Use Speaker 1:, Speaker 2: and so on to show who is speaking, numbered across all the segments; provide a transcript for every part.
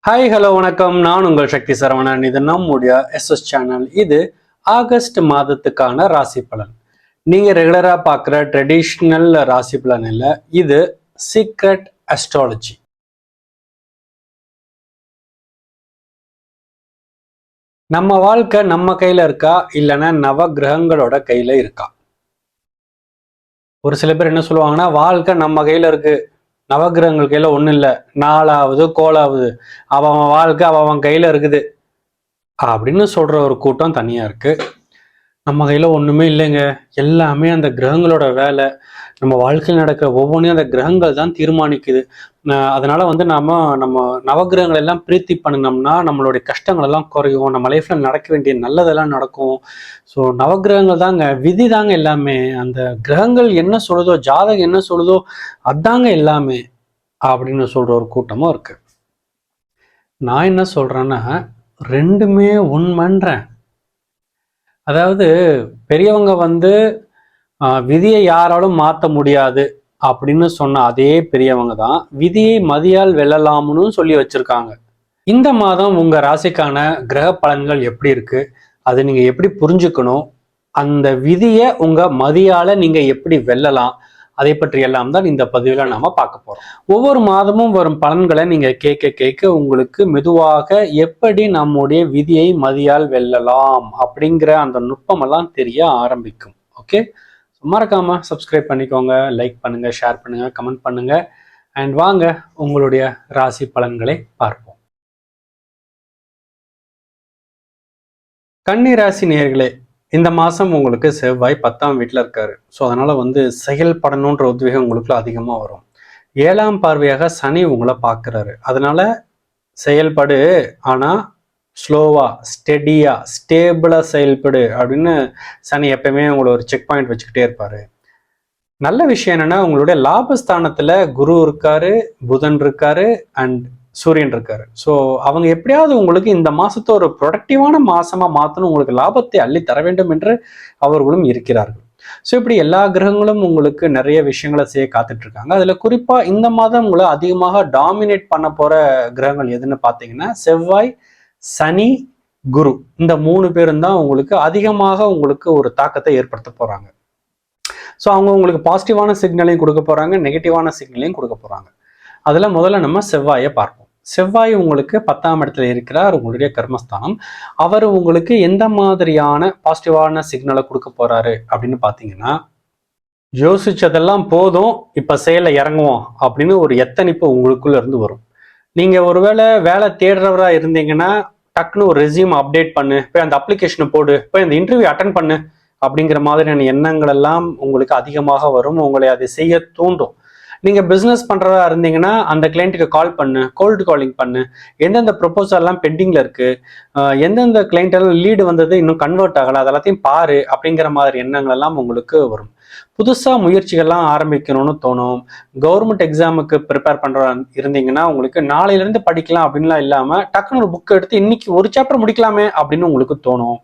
Speaker 1: Hi hello வணக்கம். நான் உங்கள் சக்தி சரவணன். இது நம்முடைய எஸ்எஸ் சேனல். இது ஆகஸ்ட் மாதத்துக்கான ராசி பலன். நீங்க ரெகுலரா பார்க்குற ட்ரெடிஷ்னல் ராசி பலன் இல்லை, இது சீக்ரெட் அஸ்ட்ராலஜி. நம்ம வாழ்க்கை நம்ம கையில இருக்கா இல்லைன்னா நவ கிரகங்களோட கையில இருக்கா? ஒரு சில பேர் என்ன சொல்லுவாங்கன்னா, வாழ்க்கை நம்ம கையில இருக்கு, நவகிரகங்கள் கையில ஒன்றும் இல்லை, நாலாவது கோலாவது, அவன் வாழ்க்கை அவன் கையில இருக்குது அப்படின்னு சொல்ற ஒரு கூட்டம் தனியா இருக்கு. நம்ம கையில ஒண்ணுமே இல்லைங்க, எல்லாமே அந்த கிரகங்களோட வேலை. நம்ம வாழ்க்கையில் நடக்கிற ஒவ்வொன்றையும் அந்த கிரகங்கள் தான் தீர்மானிக்குது. அதனால நம்ம நவகிரகங்கள் எல்லாம் பிரீத்தி பண்ணினோம்னா நம்மளுடைய கஷ்டங்கள் எல்லாம் குறையும், நம்ம லைஃப்ல நடக்க வேண்டிய நல்லதெல்லாம் நடக்கும். ஸோ நவகிரகங்கள் தாங்க, விதி தாங்க எல்லாமே. அந்த கிரகங்கள் என்ன சொல்லுதோ, ஜாதகம் என்ன சொல்லுதோ அதாங்க எல்லாமே அப்படின்னு சொல்ற ஒரு கூட்டமும் இருக்கு. நான் என்ன சொல்றேன்னா, ரெண்டுமே உண்மைன்றேன். அதாவது பெரியவங்க விதியை யாராலும் மாற்ற முடியாது அப்படின்னு சொன்ன அதே பெரியவங்க தான் விதியை மதியால் வெல்லலாம்னு சொல்லி வச்சிருக்காங்க. இந்த மாதம் உங்க ராசிக்கான கிரக பலன்கள் எப்படி இருக்கு, அதை நீங்க எப்படி புரிஞ்சுக்கணும், அந்த விதியை உங்க மதியால நீங்க எப்படி வெல்லலாம், அதை பற்றி எல்லாம் தான் இந்த பதிவில் நாம பார்க்க போறோம். ஒவ்வொரு மாதமும் வரும் பலன்களை நீங்க கேட்க கேட்க உங்களுக்கு மெதுவாக எப்படி நம்முடைய விதியை மதியால் வெல்லலாம் அப்படிங்கிற அந்த நுட்பமெல்லாம் தெரிய ஆரம்பிக்கும். ஓகே, மறக்காம சப்ஸ்கிரைப் பண்ணிக்கோங்க, லைக் பண்ணுங்க, ஷேர் பண்ணுங்க, கமெண்ட் பண்ணுங்க. அண்ட் வாங்க உங்களுடைய ராசி பலன்களை பார்ப்போம். கன்னி ராசி நேயர்களே, இந்த மாதம் உங்களுக்கு செவ்வாய் 10ஆம் வீட்டில் இருக்காரு. ஸோ அதனால செயல்படணுன்ற உத்வேகம் உங்களுக்குள்ள அதிகமாக வரும். 7ஆம் பார்வையாக சனி உங்களை பார்க்குறாரு. அதனால செயல்படு, ஆனால் ஸ்லோவா, ஸ்டெடியா, ஸ்டேபிளா செயல்படு அப்படின்னு சனி எப்பயுமே உங்களை ஒரு செக் பாயிண்ட் வச்சுக்கிட்டே இருப்பாரு. நல்ல விஷயம் என்னன்னா, உங்களுடைய லாபஸ்தானத்துல குரு இருக்காரு, புதன் இருக்காரு அண்ட் சூரியன் இருக்காரு. ஸோ அவங்க எப்படியாவது உங்களுக்கு இந்த மாசத்தை ஒரு ப்ரொடக்டிவான மாசமா மாற்றணும், உங்களுக்கு லாபத்தை அள்ளி தர வேண்டும் என்று அவர்களும் இருக்கிறார்கள். ஸோ இப்படி எல்லா கிரகங்களும் உங்களுக்கு நிறைய விஷயங்களை செய்ய காத்துட்டு இருக்காங்க. அதுல குறிப்பா இந்த மாதம் உங்களை அதிகமாக டாமினேட் பண்ண போற கிரகங்கள் எதுன்னு பார்த்தீங்கன்னா, செவ்வாய், சனி, குரு, இந்த 3 பேரும் தான் உங்களுக்கு அதிகமாக உங்களுக்கு ஒரு தாக்கத்தை ஏற்படுத்த போறாங்க. ஸோ அவங்க உங்களுக்கு பாசிட்டிவான சிக்னலையும் கொடுக்க போறாங்க, நெகட்டிவான சிக்னலையும் கொடுக்க போறாங்க. அதுல முதல்ல நம்ம செவ்வாயை பார்ப்போம். செவ்வாய் உங்களுக்கு 10ஆம் இடத்துல இருக்கிறார், உங்களுடைய கர்மஸ்தானம். அவர் உங்களுக்கு எந்த மாதிரியான பாசிட்டிவான சிக்னலை கொடுக்க போறாரு அப்படின்னு பாத்தீங்கன்னா, யோசிச்சதெல்லாம் போதும், இப்ப செயல இறங்குவோம் அப்படின்னு ஒரு எத்தனிப்பு உங்களுக்குள்ள இருந்து வரும். நீங்க ஒருவேளை வேலை தேடுறவரா இருந்தீங்கன்னா, டக்குன்னு ஒரு ரெஸ்யூம் அப்டேட் பண்ணு, போய் அந்த அப்ளிகேஷனை போடு, போய் அந்த இன்டர்வியூ அட்டன் பண்ணு அப்படிங்கிற மாதிரியான எண்ணங்கள் எல்லாம் உங்களுக்கு அதிகமாக வரும், உங்களை அதை செய்ய தூண்டும். நீங்க பிசினஸ் பண்றதா இருந்தீங்கன்னா, அந்த கிளைண்ட்டுக்கு கால் பண்ணு, கோல்டு காலிங் பண்ணு, எந்தெந்த ப்ரொபோசல் எல்லாம் பெண்டிங்ல இருக்கு, எந்தெந்த கிளைண்ட் எல்லாம் லீடு வந்தது இன்னும் கன்வெர்ட் ஆகல, அதெல்லாத்தையும் பாரு அப்படிங்கிற மாதிரி எண்ணங்கள் எல்லாம் உங்களுக்கு வரும். புதுசா முயற்சிகள்லாம் ஆரம்பிக்கணும்னு தோணும். கவர்மெண்ட் எக்ஸாமுக்கு ப்ரிப்பேர் பண்ற இருந்தீங்கன்னா, உங்களுக்கு நாளையில இருந்து படிக்கலாம் அப்படின்லாம் இல்லாம டக்குன்னு ஒரு புக் எடுத்து இன்னைக்கு ஒரு சாப்டர் முடிக்கலாமே அப்படின்னு உங்களுக்கு தோணும்.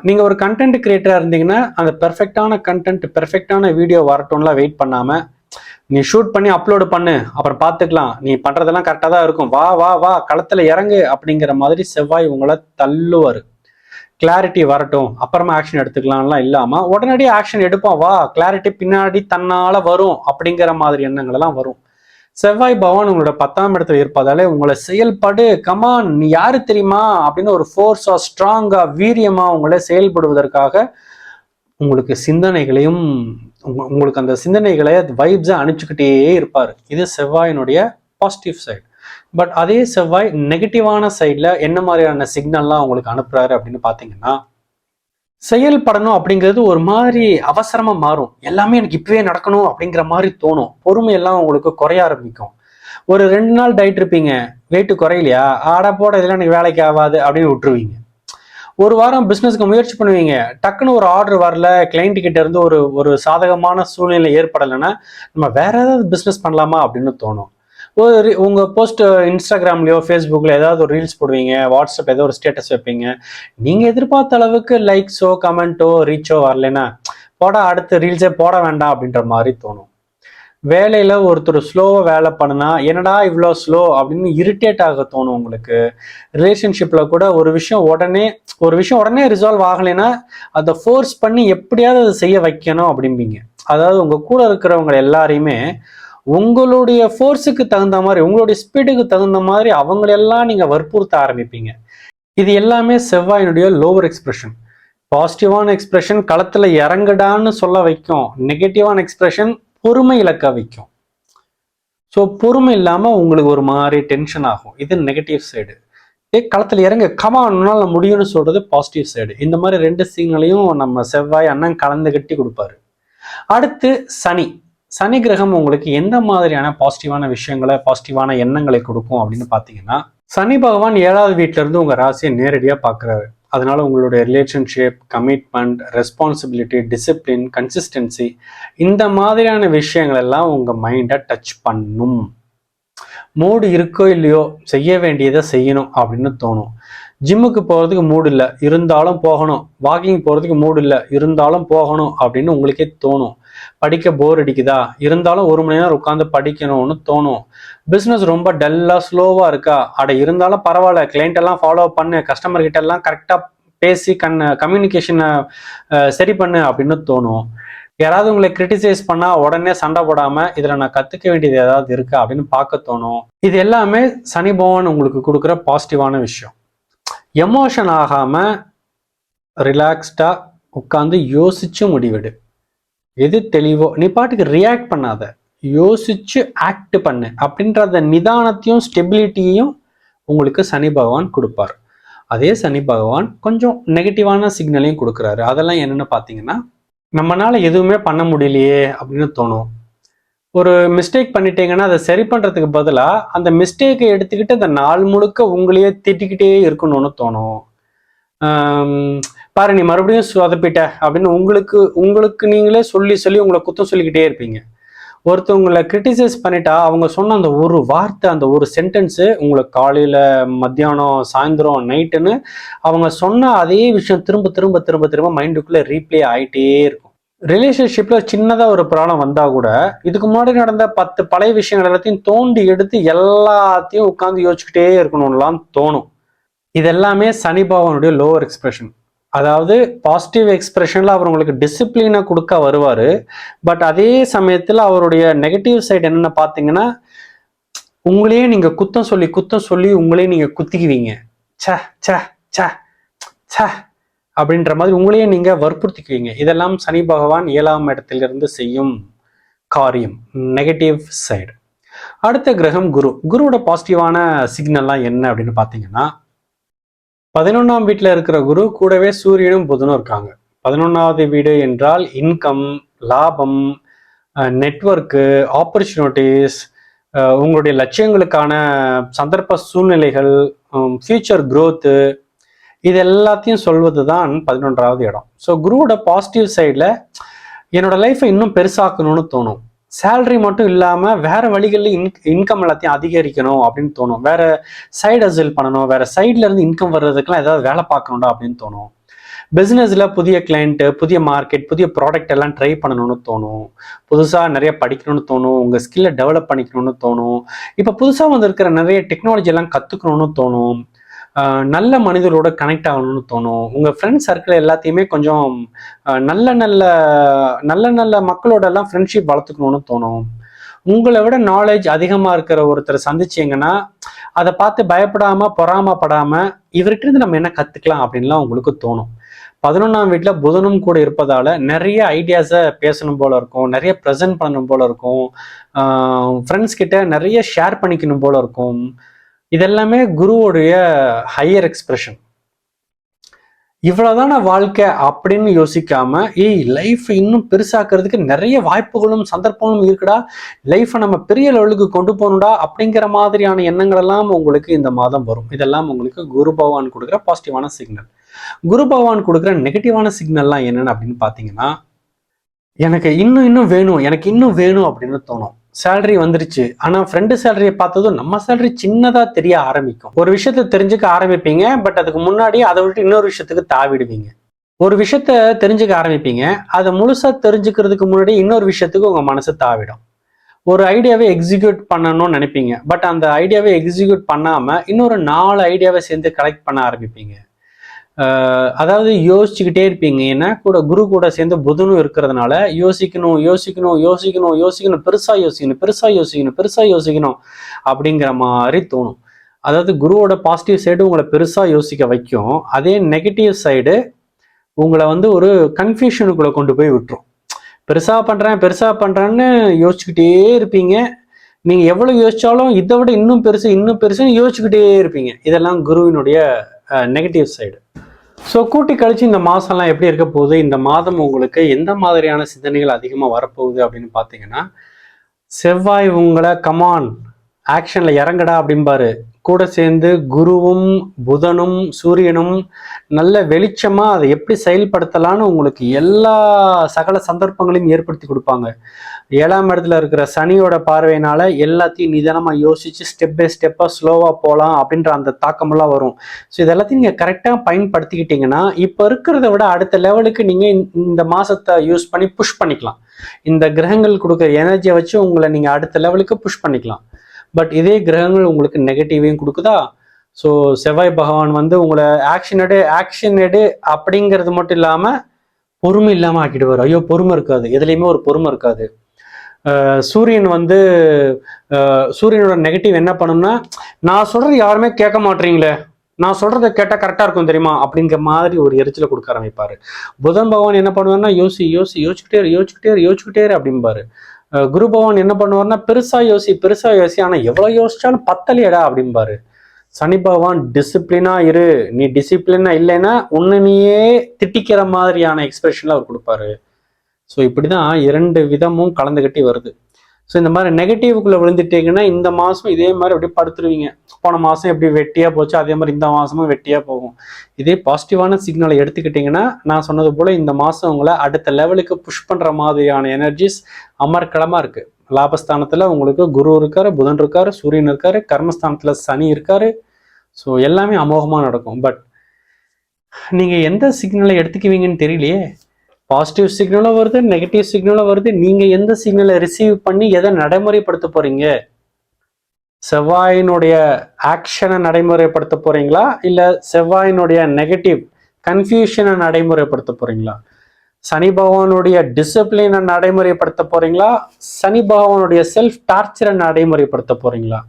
Speaker 1: நீங்க ஒரு கண்டென்ட் கிரியேட்டரா இருந்தீங்கன்னா, அந்த பெர்ஃபெக்டான கண்டென்ட், பெர்ஃபெக்டான வீடியோ வரட்டும்லாம் வெயிட் பண்ணாம, நீ ஷூட் பண்ணி அப்லோடு பண்ணு, அப்புறம் பார்த்துக்கலாம், நீ பண்றதெல்லாம் கரெக்டாக தான் இருக்கும், வா வா வா களத்துல இறங்கு அப்படிங்கிற மாதிரி செவ்வாய் உங்களை தள்ளுவாரு. கிளாரிட்டி வரட்டும், அப்புறமா ஆக்ஷன் எடுத்துக்கலாம்லாம் இல்லாம உடனடியே ஆக்ஷன் எடுப்போம், வா கிளாரிட்டி பின்னாடி தன்னால வரும் அப்படிங்கிற மாதிரி எண்ணங்கள் எல்லாம் வரும். செவ்வாய் பகவான் உங்களோட 10ஆம் இடத்துல இருப்பதாலே உங்களை செயல்படு, கமான், நீ யாரு தெரியுமா அப்படின்னு ஒரு ஃபோர்ஸா, ஸ்ட்ராங்கா, வீரியமா உங்களை செயல்படுவதற்காக உங்களுக்கு சிந்தனைகளையும் உங்களுக்கு அந்த சிந்தனைகளை வைப்ஸை அனுப்பிச்சுக்கிட்டே இருப்பாரு. இது செவ்வாயினுடைய பாசிட்டிவ் சைடு. பட் அதே செவ்வாய் நெகட்டிவான சைட்ல என்ன மாதிரியான சிக்னல்லாம் உங்களுக்கு அனுப்புறாரு அப்படின்னு பாத்தீங்கன்னா, செயல்படணும் அப்படிங்கிறது ஒரு மாதிரி அவசரமா மாறும். எல்லாமே எனக்கு இப்பவே நடக்கணும் அப்படிங்கிற மாதிரி தோணும். பொறுமையெல்லாம் உங்களுக்கு குறைய ஆரம்பிக்கும். ஒரு 2 நாள் டயட் இருப்பீங்க, வெயிட் குறையிலையா, ஆடா போட இதெல்லாம் எனக்கு வேலைக்கு ஆகாது அப்படின்னு விட்டுருவீங்க. ஒரு வாரம் பிசினஸ்க்கு முயற்சி பண்ணுவீங்க, டக்குன்னு ஒரு ஆர்டர் வரல, கிளைண்ட் கிட்ட இருந்து ஒரு ஒரு சாதகமான சூழ்நிலை ஏற்படலைன்னா நம்ம வேற ஏதாவது பிசினஸ் பண்ணலாமா அப்படின்னு தோணும். உங்க போஸ்ட் இன்ஸ்டாகிராம்லயோ ஃபேஸ்புக்ல ஏதாவது ஒரு ரீல்ஸ் போடுவீங்க, வாட்ஸ்அப் ஏதோ ஒரு ஸ்டேட்டஸ் வைப்பீங்க, நீங்க எதிர்பார்த்த அளவுக்கு லைக்ஸோ கமெண்ட்டோ ரீச்சோ வரலைன்னா போட அடுத்த ரீல்ஸே போட வேண்டாம் அப்படின்ற மாதிரி தோணும். வேலையில ஒருத்தர் ஸ்லோவா வேலை பண்ணுனா என்னடா இவ்வளோ ஸ்லோ அப்படின்னு இரிட்டேட் ஆக தோணும் உங்களுக்கு. ரிலேஷன்ஷிப்ல கூட ஒரு விஷயம் உடனே ரிசால்வ் ஆகலைன்னா அதை ஃபோர்ஸ் பண்ணி எப்படியாவது அதை செய்ய வைக்கணும் அப்படிம்பீங்க. அதாவது உங்க கூட இருக்கிறவங்க எல்லாரையுமே உங்களுடைய ஃபோர்ஸுக்கு தகுந்த மாதிரி, உங்களுடைய ஸ்பீடுக்கு தகுந்த மாதிரி அவங்களெல்லாம் நீங்க வற்புறுத்த ஆரம்பிப்பீங்க. இது எல்லாமே செவ்வாயினுடைய லோவர் எக்ஸ்பிரஷன். பாசிட்டிவான எக்ஸ்பிரஷன் களத்துல இறங்குடான்னு சொல்ல வைக்கும், நெகட்டிவான எக்ஸ்பிரஷன் பொறுமை இழக்க வைக்கும். ஸோ பொறுமை இல்லாம உங்களுக்கு ஒரு மாதிரி டென்ஷன் ஆகும். இது நெகட்டிவ் சைடு. களத்துல இறங்க கமானால முடியும்னு சொல்றது பாசிட்டிவ் சைடு. இந்த மாதிரி 2 சிக்னலையும் நம்ம செவ்வாய் அண்ணன் கலந்து கட்டி கொடுப்பாரு. அடுத்து சனி கிரகம் உங்களுக்கு எந்த மாதிரியான பாசிட்டிவான விஷயங்களை, பாசிட்டிவான எண்ணங்களை கொடுக்கும் அப்படின்னு பாத்தீங்கன்னா, சனி பகவான் 7வது வீட்டுல இருந்து உங்க ராசியை நேரடியா பாக்குறாரு. அதனால உங்களுடைய relationship, commitment, responsibility, discipline, consistency இந்த மாதிரியான விஷயங்கள் எல்லாம் உங்க மைண்டை டச் பண்ணும். மூடு இருக்கோ இல்லையோ செய்ய வேண்டியதை செய்யணும் அப்படின்னு தோணும். ஜிம்முக்கு போகிறதுக்கு மூடு இல்லை இருந்தாலும் போகணும், வாக்கிங் போகிறதுக்கு மூடு இல்லை இருந்தாலும் போகணும் அப்படின்னு உங்களுக்கே தோணும். படிக்க போர் அடிக்குதா இருந்தாலும் 1 மணி நேரம் உட்காந்து படிக்கணும்னு தோணும். பிஸ்னஸ் ரொம்ப டல்லாக ஸ்லோவாக இருக்கா, இருந்தாலும் பரவாயில்ல, கிளைண்ட் எல்லாம் ஃபாலோ பண்ணு, கஸ்டமர் கிட்ட எல்லாம் கரெக்டாக பேசி கம்யூனிகேஷனை சரி பண்ணு அப்படின்னு தோணும். யாராவது உங்களை கிரிட்டிசைஸ் பண்ணா உடனே சண்டை போடாம இதுல நான் கத்துக்க வேண்டியது ஏதாவது இருக்கா அப்படின்னு பார்க்க தோணும். இது எல்லாமே சனி பகவான் உங்களுக்கு கொடுக்குற பாசிட்டிவான விஷயம். எமோஷன் ஆகாம ரிலாக்ஸ்டா உட்காந்து யோசிச்சு முடிவெடு. எது தெளிவோ நீ பாட்டுக்கு ரியாக்ட் பண்ணாத, யோசிச்சு ஆக்ட் பண்ணு அப்படின்ற நிதானத்தையும் ஸ்டெபிலிட்டியையும் உங்களுக்கு சனி பகவான் கொடுப்பார். அதே சனி பகவான் கொஞ்சம் நெகட்டிவான சிக்னலையும் கொடுக்குறாரு. அதெல்லாம் என்னன்னு பார்த்தீங்கன்னா, நம்மளால எதுவுமே பண்ண முடியலையே அப்படின்னு தோணும். ஒரு மிஸ்டேக் பண்ணிட்டீங்கன்னா அதை சரி பண்றதுக்கு பதிலாக அந்த மிஸ்டேக்கை எடுத்துக்கிட்டு அந்த நாள் முழுக்க உங்களையே திட்டிக்கிட்டே இருக்கணும்னு தோணும். பாரு நீ மறுபடியும் சொதப்பிட்ட அப்படின்னு உங்களுக்கு நீங்களே சொல்லி உங்களை குத்தம் சொல்லிக்கிட்டே இருப்பீங்க. ஒருத்தவங்களை கிரிட்டிசைஸ் பண்ணிட்டா அவங்க சொன்ன அந்த ஒரு வார்த்தை, அந்த ஒரு சென்டென்ஸு உங்களுக்கு காலையில, மத்தியானம், சாயந்தரம், நைட்டுன்னு அவங்க சொன்ன அதே விஷயம் திரும்ப திரும்ப திரும்ப திரும்ப மைண்டுக்குள்ள ரீப்ளே ஆகிட்டே இருக்கும். ரிலேஷன்ஷிப்ல சின்னதா ஒரு ப்ராப்ளம் வந்தா கூட இதுக்கு முன்னாடி நடந்த 10 பழைய விஷயங்கள் எல்லாத்தையும் தோண்டி எடுத்து எல்லாத்தையும் உட்காந்து யோசிச்சுக்கிட்டே இருக்கணும்லாம் தோணும். இது எல்லாமே சனி பகவானுடைய லோவர் எக்ஸ்பிரஷன். அதாவது பாசிட்டிவ் எக்ஸ்பிரஷன்ல அவர் உங்களுக்கு டிசிப்ளினை கொடுக்க வருவாரு. பட் அதே சமயத்துல அவருடைய நெகட்டிவ் சைடு என்னன்னு பாத்தீங்கன்னா, உங்களையே நீங்க குத்தம் சொல்லி உங்களையே நீங்க குத்திக்குவீங்க. ச ச ச ச அப்படின்ற மாதிரி உங்களையே நீங்க வற்புறுத்திக்குவீங்க. இதெல்லாம் சனி பகவான் 7ஆம் இடத்திலிருந்து செய்யும் காரியம், நெகட்டிவ் சைடு. அடுத்த கிரகம் குருவோட பாசிட்டிவான சிக்னல்லாம் என்ன அப்படின்னு பாத்தீங்கன்னா, 11ஆம் வீட்டுல இருக்கிற குரு கூடவே சூரியனும் புதனும் இருக்காங்க. 11வது வீடு என்றால் இன்கம், லாபம், நெட்வொர்க்கு, ஆப்பர்ச்சுனிட்டிஸ், உங்களுடைய லட்சியங்களுக்கான சந்தர்ப்ப சூழ்நிலைகள், ஃபியூச்சர் குரோத்து, இது எல்லாத்தையும் சொல்வது தான் 11வது இடம். ஸோ குருவோட பாசிட்டிவ் சைடில் என்னோட லைஃப்பை இன்னும் பெருசாக்கணும்னு தோணும். சேலரி மட்டும் இல்லாமல் வேற வழிகளில் இன்கம் எல்லாத்தையும் அதிகரிக்கணும் அப்படின்னு தோணும். வேற சைடு ஹசில் பண்ணணும், வேற சைட்ல இருந்து இன்கம் வர்றதுக்கெல்லாம் ஏதாவது வேலை பார்க்கணும்டா அப்படின்னு தோணும். பிஸ்னஸ்ல புதிய கிளைண்ட்டு, புதிய மார்க்கெட், புதிய ப்ராடக்ட் எல்லாம் ட்ரை பண்ணணும்னு தோணும். புதுசாக நிறைய படிக்கணும்னு தோணும், உங்கள் ஸ்கில்லை டெவலப் பண்ணிக்கணும்னு தோணும். இப்போ புதுசாக வந்திருக்கிற நிறைய டெக்னாலஜி எல்லாம் கற்றுக்கணும்னு தோணும். நல்ல மனிதரோட கனெக்ட் ஆகணும்னு தோணும். உங்கள் ஃப்ரெண்ட்ஸ் சர்க்கிள் எல்லாத்தையுமே கொஞ்சம் நல்ல நல்ல நல்ல நல்ல மக்களோட எல்லாம் ஃப்ரெண்ட்ஷிப் வளர்த்துக்கணும்னு தோணும். உங்களை விட நாலேஜ் அதிகமாக இருக்கிற ஒருத்தரை சந்திச்சிங்கன்னா அதை பார்த்து பயப்படாமல் பொறாமப்படாமல் இவர்கிட்ட இருந்து நம்ம என்ன கற்றுக்கலாம் அப்படின்லாம் உங்களுக்கு தோணும். 11ஆம் வீட்டில் புதனும் கூட இருப்பதால நிறைய ஐடியாஸை பேசணும் போல இருக்கும், நிறைய ப்ரெசென்ட் பண்ணணும் போல இருக்கும், ஃப்ரெண்ட்ஸ் கிட்ட நிறைய ஷேர் பண்ணிக்கணும் போல இருக்கும். இதெல்லாமே குருவுடைய ஹையர் எக்ஸ்பிரஷன். இவ்வளவுதான வாழ்க்கை அப்படின்னு யோசிக்காம, லைஃப் இன்னும் பெருசாக்குறதுக்கு நிறைய வாய்ப்புகளும் சந்தர்ப்பங்களும் இருக்குடா, லைஃப்பை நம்ம பெரிய லெவலுக்கு கொண்டு போகணும்டா அப்படிங்கிற மாதிரியான எண்ணங்கள் எல்லாம் உங்களுக்கு இந்த மாதம் வரும். இதெல்லாம் உங்களுக்கு குரு பகவான் கொடுக்குற பாசிட்டிவான சிக்னல். குரு பகவான் கொடுக்குற நெகட்டிவான சிக்னல்லாம் என்னன்னு அப்படின்னு பாத்தீங்கன்னா, எனக்கு இன்னும் வேணும் அப்படின்னு தோணும். சேலரி வந்துருச்சு, ஆனா ஃப்ரெண்டு சேலரியை பார்த்ததும் நம்ம சேலரி சின்னதா தெரிய ஆரம்பிக்கும். ஒரு விஷயத்த தெரிஞ்சுக்க ஆரம்பிப்பீங்க, பட் அதுக்கு முன்னாடி அதை விட்டு இன்னொரு விஷயத்துக்கு தாவிடுவீங்க. ஒரு விஷயத்த தெரிஞ்சுக்க ஆரம்பிப்பீங்க, அதை முழுசா தெரிஞ்சுக்கிறதுக்கு முன்னாடி இன்னொரு விஷயத்துக்கு உங்க மனசு தாவிடும். ஒரு ஐடியாவை எக்ஸிக்யூட் பண்ணணும்னு நினைப்பீங்க. பட் அந்த ஐடியாவை எக்ஸிக்யூட் பண்ணாம இன்னொரு 4 ஐடியாவை சேர்ந்து கலெக்ட் பண்ண ஆரம்பிப்பீங்க. அதாவது யோசிச்சுக்கிட்டே இருப்பீங்க. ஏன்னா குரு கூட சேர்ந்து புதனும் இருக்கிறதுனால யோசிக்கணும், பெருசா யோசிக்கணும் அப்படிங்கிற மாதிரி தோணும். அதாவது குருவோட பாசிட்டிவ் சைடு உங்களை பெருசா யோசிக்க வைக்கும். அதே நெகட்டிவ் சைடு உங்களை வந்து ஒரு கன்ஃபியூஷனுக்குள்ள கொண்டு போய் விட்டுரும். பெருசா பண்றேன்னு யோசிச்சுக்கிட்டே இருப்பீங்க. நீங்க எவ்வளவு யோசிச்சாலும் இதை விட இன்னும் பெருசுன்னு யோசிச்சுக்கிட்டே இருப்பீங்க. இதெல்லாம் குருவினுடைய நெகட்டிவ் சைடு. ஸோ கூட்டி கழிச்சு இந்த மாதம்லாம் எப்படி இருக்க போகுது, இந்த மாதம் உங்களுக்கு எந்த மாதிரியான சிந்தனைகள் அதிகமாக வரப்போகுது அப்படின்னு பார்த்தீங்கன்னா, செவ்வாய் உங்களை கமான் ஆக்ஷனில் இறங்கடா அப்படிம்பாரு. கூட சேர்ந்து குருவும் புதனும் சூரியனும் நல்ல வெளிச்சமாக அதை எப்படி செயல்படுத்தலான்னு உங்களுக்கு எல்லா சகல சந்தர்ப்பங்களையும் ஏற்படுத்தி கொடுப்பாங்க. 7ஆம் இடத்துல இருக்கிற சனியோட பார்வையினால எல்லாத்தையும் நிதானமாக யோசிச்சு ஸ்டெப் பை ஸ்டெப்பாக ஸ்லோவாக போகலாம் அப்படின்ற அந்த தாக்கமெல்லாம் வரும். ஸோ இதெல்லாத்தையும் நீங்கள் கரெக்டாக பயன்படுத்திக்கிட்டீங்கன்னா இப்போ இருக்கிறத விட அடுத்த லெவலுக்கு நீங்கள் இந்த மாதத்தை யூஸ் பண்ணி புஷ் பண்ணிக்கலாம். இந்த கிரகங்கள் கொடுக்குற எனர்ஜியை வச்சு உங்களை நீங்கள் அடுத்த லெவலுக்கு புஷ் பண்ணிக்கலாம். பட் இதே கிரகங்கள் உங்களுக்கு நெகட்டிவையும் கொடுக்குதா? ஸோ செவ்வாய் பகவான் வந்து உங்களை ஆக்ஷன் எடு அப்படிங்கிறது மட்டும் இல்லாமல் பொறுமை இல்லாமல் ஆக்கிடுவார். ஐயோ பொறுமை இருக்காது, எதுலேயுமே ஒரு பொறுமை இருக்காது. சூரியன் வந்து சூரியனோட நெகட்டிவ் என்ன பண்ணும்னா, நான் சொல்றது யாருமே கேட்க மாட்டீங்களே, நான் சொல்றதை கேட்டால் கரெக்டாக இருக்கும் தெரியுமா அப்படிங்கிற மாதிரி ஒரு எரிச்சலை கொடுக்க ஆரம்பிப்பாரு. புதன் பகவான் என்ன பண்ணுவார்னா, யோசிச்சுக்கிட்டே அப்படிம்பாரு. குரு பகவான் என்ன பண்ணுவார்னா, பெருசா யோசி, ஆனா எவ்வளவு யோசிச்சாலும் பத்தலையடா அப்படிம்பாரு. சனி பகவான் டிசிப்ளினா இரு, நீ டிசிப்ளினா இல்லைன்னா உன்னையே திட்டிக்கிற மாதிரியான எக்ஸ்பிரஷன்ல அவர் கொடுப்பாரு. ஸோ இப்படிதான் 2 விதமும் கலந்துகட்டி வருது. ஸோ இந்த மாதிரி நெகட்டிவ்குள்ள விழுந்துட்டீங்கன்னா இந்த மாதம் இதே மாதிரி அப்படியே படுத்துருவீங்க. போன மாதம் எப்படி வெட்டியா போச்சு அதே மாதிரி இந்த மாதமும் வெட்டியா போகும். இதே பாசிட்டிவான சிக்னலை எடுத்துக்கிட்டிங்கன்னா நான் சொன்னது போல இந்த மாதம் உங்களை அடுத்த லெவலுக்கு புஷ் பண்ணுற மாதிரியான எனர்ஜிஸ் அமர்க்களமாக இருக்குது. லாபஸ்தானத்தில் உங்களுக்கு குரு இருக்காரு, புதன் இருக்காரு, சூரியன் இருக்காரு, கர்மஸ்தானத்தில் சனி இருக்காரு. ஸோ எல்லாமே அமோகமாக நடக்கும். பட் நீங்கள் எந்த சிக்னலை எடுத்துக்குவீங்கன்னு தெரியலையே. பாசிட்டிவ் சிக்னலும் வருது, நெகட்டிவ் சிக்னலும் வருது. நீங்க எந்த சிக்னலை ரிசீவ் பண்ணி எதை நடைமுறைப்படுத்த போறீங்க? செவ்வாயினுடைய ஆக்ஷனை நடைமுறைப்படுத்த போறீங்களா, இல்ல செவ்வாயினுடைய நெகட்டிவ் கன்ஃபியூஷனை நடைமுறைப்படுத்த போறீங்களா? சனி பகவானுடைய டிசிப்ளினை நடைமுறைப்படுத்த போறீங்களா, சனி பகவானுடைய செல்ஃப் டார்ச்சரை நடைமுறைப்படுத்த போறீங்களா?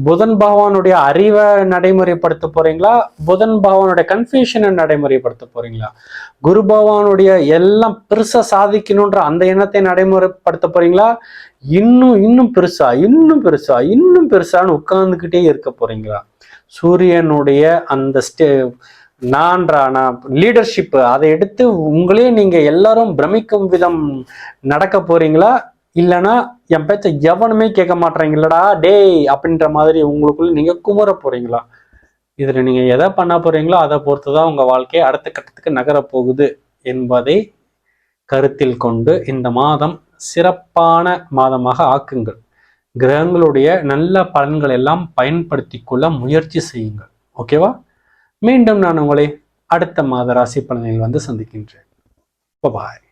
Speaker 1: புதன் பகவானுடைய அறிவை நடைமுறைப்படுத்த போறீங்களா, புதன் பகவானுடைய கன்ஃபியூஷனை நடைமுறைப்படுத்த போறீங்களா? குரு பகவானுடைய எல்லாம் பெருசா சாதிக்கணும்ன்ற அந்த எண்ணத்தை நடைமுறைப்படுத்த போறீங்களா, இன்னும் பெருசான்னு உட்கார்ந்துக்கிட்டே இருக்க போறீங்களா? சூரியனுடைய அந்த நான் லீடர்ஷிப் அதை எடுத்து உங்களே நீங்க எல்லாரும் பிரமிக்கும் விதம் நடக்க போறீங்களா, இல்லைன்னா என் பேச்ச எவனுமே கேட்க மாட்டேறீங்களடா டேய் அப்படின்ற மாதிரி உங்களுக்குள்ள நீங்க குமுற போறீங்களா? இதுல நீங்க எதை பண்ண போறீங்களோ அதை பொறுத்துதான் உங்க வாழ்க்கையை அடுத்த கட்டத்துக்கு நகர போகுது என்பதை கருத்தில் கொண்டு இந்த மாதம் சிறப்பான மாதமாக ஆக்குங்கள். கிரகங்களுடைய நல்ல பலன்கள் எல்லாம் பயன்படுத்தி கொள்ள முயற்சி செய்யுங்கள். ஓகேவா? மீண்டும் நான் உங்களை அடுத்த மாத ராசி பலனில் வந்து சந்திக்கின்றேன். பாய்.